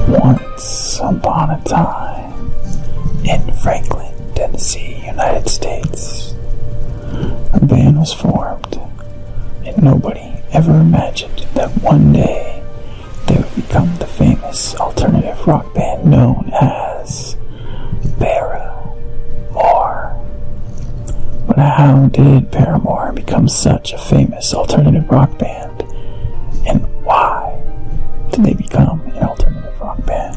Once upon a time, in Franklin, Tennessee, United States, a band was formed, and nobody ever imagined that one day they would become the famous alternative rock band known as Paramore. But how did Paramore become such a famous alternative rock band? And why did they become an alternative rock band?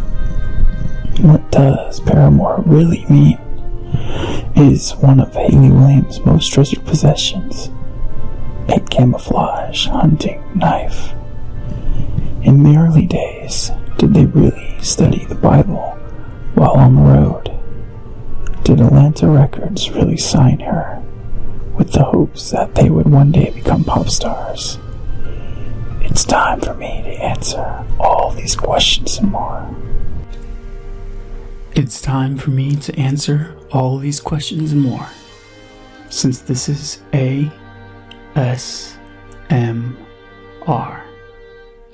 What does Paramore really mean? It is one of Hayley Williams' most treasured possessions, a camouflage hunting knife. In the early days, did they really study the Bible while on the road? Did Atlanta Records really sign her with the hopes that they would one day become pop stars? It's time for me to answer all these questions and more. It's time for me to answer all these questions and more. Since this is ASMR,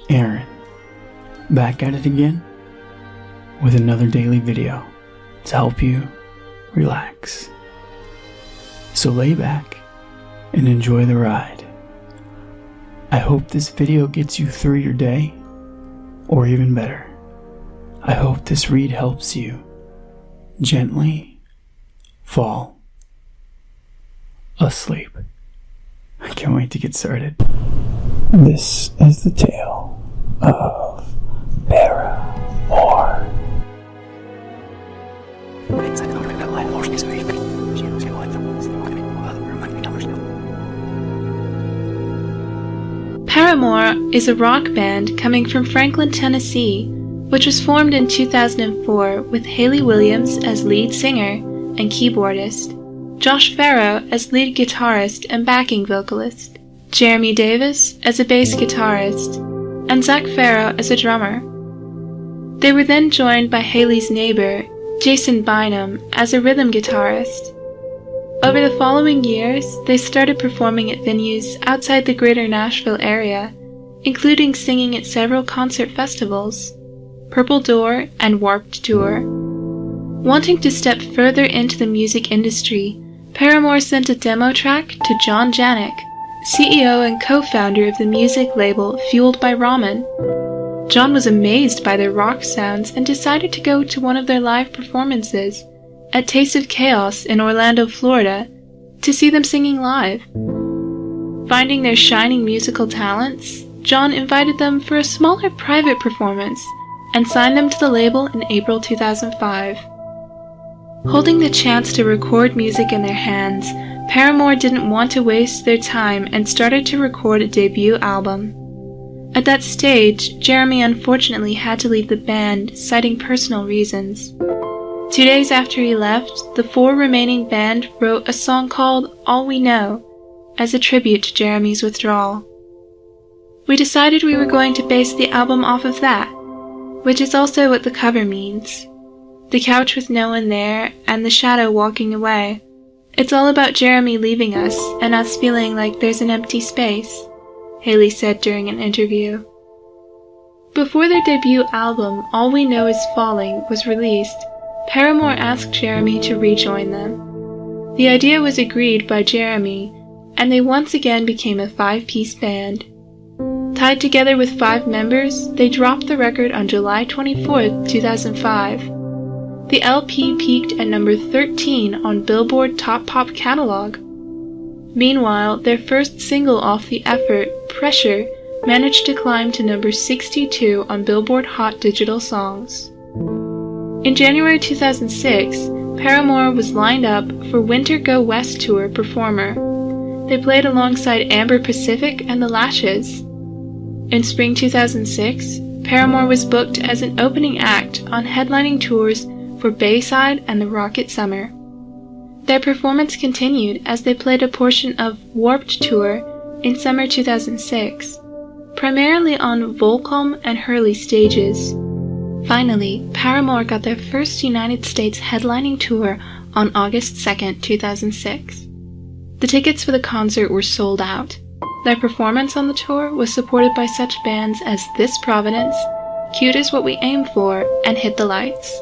Aaron, back at it again with another daily video to help you relax. So lay back and enjoy the ride. I hope this video gets you through your day, or even better, I hope this read helps you gently fall asleep. I can't wait to get started. This is the tale of Paramore. Paramore is a rock band coming from Franklin, Tennessee, which was formed in 2004 with Hayley Williams as lead singer and keyboardist, Josh Farrow as lead guitarist and backing vocalist, Jeremy Davis as a bass guitarist, and Zach Farrow as a drummer. They were then joined by Hayley's neighbor, Jason Bynum, as a rhythm guitarist. Over the following years, they started performing at venues outside the greater Nashville area, including singing at several concert festivals, Purple Door and Warped Tour. Wanting to step further into the music industry, Paramore sent a demo track to John Janik, CEO and co-founder of the music label Fueled by Ramen. John was amazed by their rock sounds and decided to go to one of their live performances at Taste of Chaos in Orlando, Florida, to see them singing live. Finding their shining musical talents, John invited them for a smaller private performance and signed them to the label in April 2005. Holding the chance to record music in their hands, Paramore didn't want to waste their time and started to record a debut album. At that stage, Jeremy unfortunately had to leave the band, citing personal reasons. 2 days after he left, the 4 remaining band wrote a song called All We Know as a tribute to Jeremy's withdrawal. We decided we were going to base the album off of that, which is also what the cover means. The couch with no one there and the shadow walking away. It's all about Jeremy leaving us and us feeling like there's an empty space, Hayley said during an interview. Before their debut album, All We Know Is Falling, was released, Paramore asked Jeremy to rejoin them. The idea was agreed by Jeremy, and they once again became a 5-piece band. Tied together with 5 members, they dropped the record on July 24, 2005. The LP peaked at number 13 on Billboard Top Pop catalog. Meanwhile, their first single off the effort, Pressure, managed to climb to number 62 on Billboard Hot Digital Songs. In January 2006, Paramore was lined up for Winter Go West Tour performer. They played alongside Amber Pacific and The Lashes. In spring 2006, Paramore was booked as an opening act on headlining tours for Bayside and the Rocket Summer. Their performance continued as they played a portion of Warped Tour in summer 2006, primarily on Volcom and Hurley stages. Finally, Paramore got their first United States headlining tour on August 2, 2006. The tickets for the concert were sold out. Their performance on the tour was supported by such bands as This Providence, Cute is what we aim for, and hit the lights.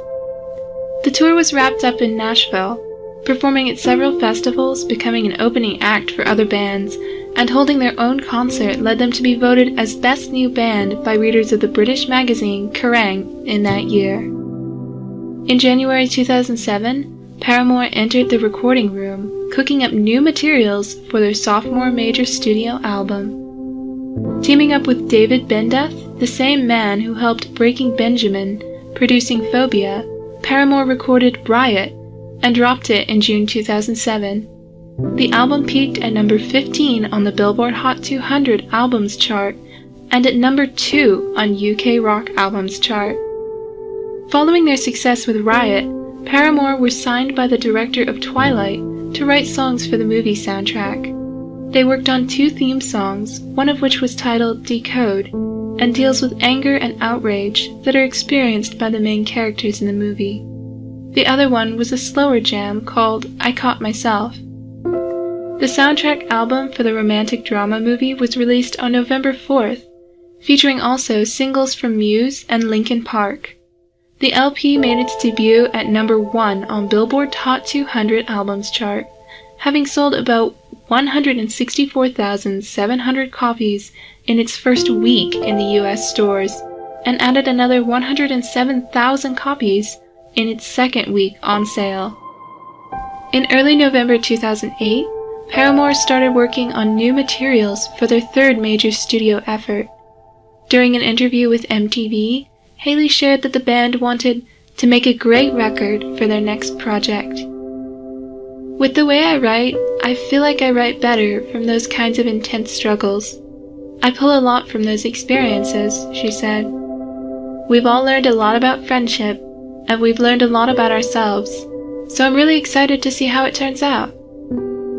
The tour was wrapped up in Nashville, performing at several festivals, becoming an opening act for other bands, and holding their own concert led them to be voted as Best New Band by readers of the British magazine Kerrang! In that year. In January 2007, Paramore entered the recording room, cooking up new materials for their sophomore major studio album. Teaming up with David Bendeth, the same man who helped Breaking Benjamin, producing Phobia, Paramore recorded Riot and dropped it in June 2007. The album peaked at number 15 on the Billboard Hot 200 albums chart and at number 2 on UK Rock Albums chart. Following their success with Riot, Paramore were signed by the director of Twilight to write songs for the movie soundtrack. They worked on 2 theme songs, one of which was titled Decode, and deals with anger and outrage that are experienced by the main characters in the movie. The other one was a slower jam called I Caught Myself. The soundtrack album for the romantic drama movie was released on November 4th, featuring also singles from Muse and Linkin Park. The LP made its debut at number 1 on Billboard Hot 200 albums chart, having sold about 164,700 copies in its first week in the US stores, and added another 107,000 copies in its second week on sale. In early November 2008, Paramore started working on new materials for their third major studio effort. During an interview with MTV, Hayley shared that the band wanted to make a great record for their next project. With the way I write, I feel like I write better from those kinds of intense struggles. I pull a lot from those experiences, she said. We've all learned a lot about friendship, and we've learned a lot about ourselves, so I'm really excited to see how it turns out.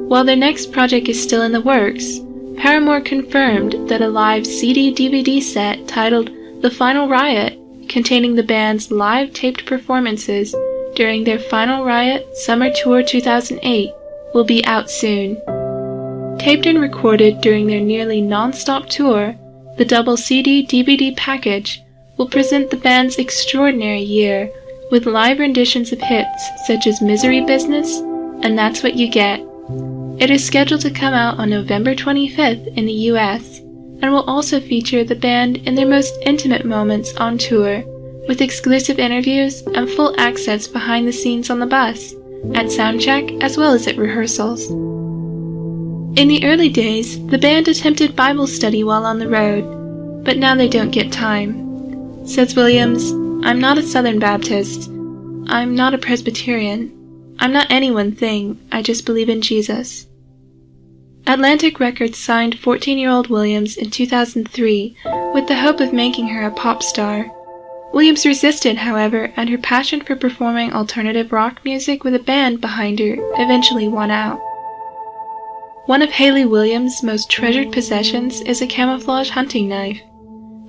While their next project is still in the works, Paramore confirmed that a live CD-DVD set titled The Final Riot, containing the band's live taped performances during their Final Riot Summer Tour 2008, will be out soon. Taped and recorded during their nearly non-stop tour, the double CD-DVD package will present the band's extraordinary year with live renditions of hits such as Misery Business and That's What You Get. It is scheduled to come out on November 25th in the US, and will also feature the band in their most intimate moments on tour, with exclusive interviews and full access behind the scenes on the bus, at soundcheck as well as at rehearsals. In the early days, the band attempted Bible study while on the road, but now they don't get time. Says Williams, I'm not a Southern Baptist. I'm not a Presbyterian. I'm not any one thing, I just believe in Jesus. Atlantic Records signed 14-year-old Williams in 2003 with the hope of making her a pop star. Williams resisted, however, and her passion for performing alternative rock music with a band behind her eventually won out. One of Hayley Williams' most treasured possessions is a camouflage hunting knife,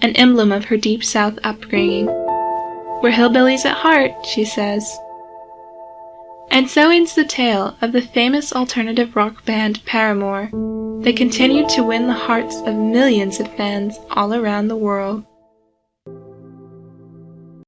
an emblem of her Deep South upbringing. We're hillbillies at heart, she says. And so ends the tale of the famous alternative rock band Paramore. They continued to win the hearts of millions of fans all around the world.